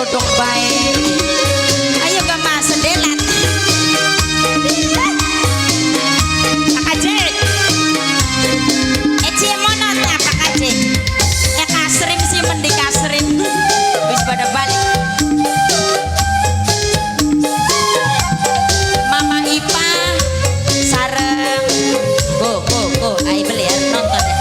dodok baik. Ayo Gama sendelat. Pak Haji. Eci mono ta Pak Haji. Kasrim sih mending kasrim. Wis pada balik. Mama Ipa sareng. Go. Ayo beli ya nonton ya.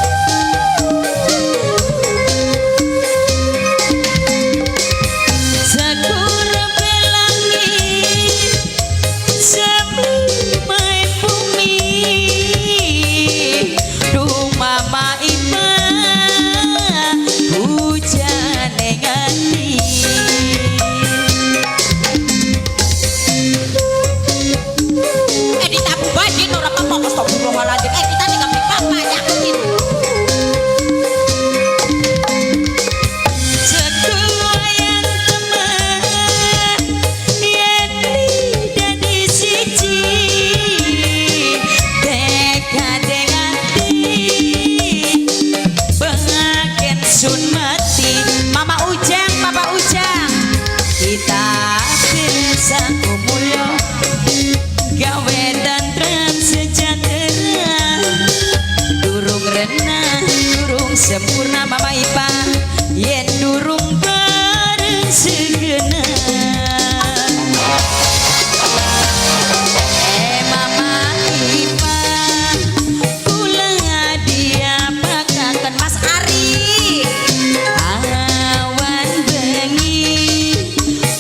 Sempurna Mama Ipa yen durung bareng segenap. Mama Ipa kula diapakaken Mas Ari awan bengi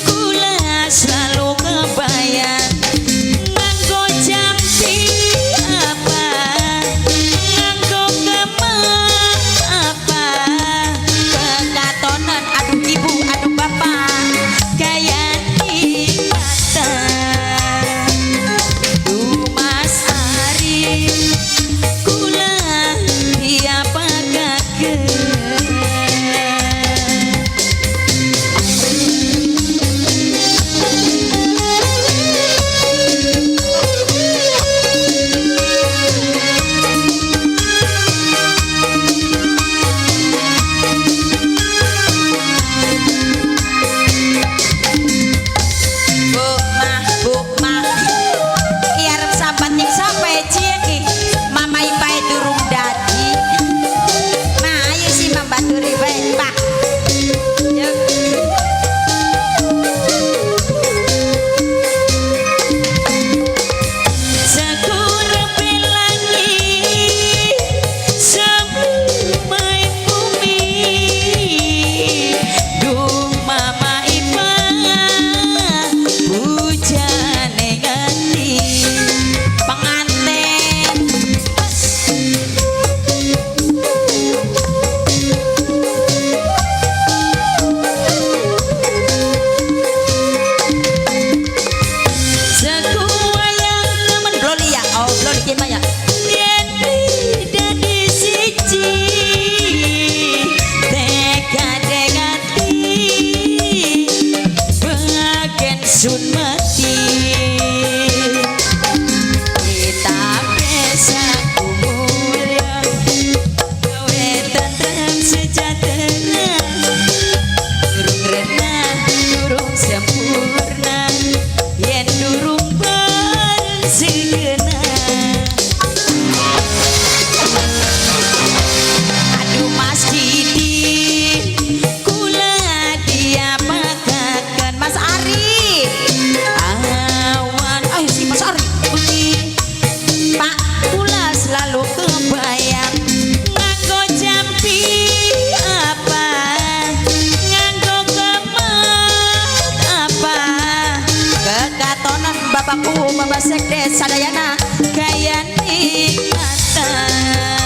kula selalu kebayang nganggo jampi apa nganggo kekatonan aduh ibu aduh bapak gaya tuh Mas Ari kula dia pagakeun. Sun mati kita bisa kumulya gawe tentrem sejahtera durung renang durung sempurna yen durung bareng segenap. Aduh Mas Didi kula diapakaken Mas Ari awan ayo si Mas Ari bengi Pak kula selalu kebayang nganggo jampi apa nganggo kemet apa kekatonan bapakku Bapak Sekdes sadayana gaya nikmatan.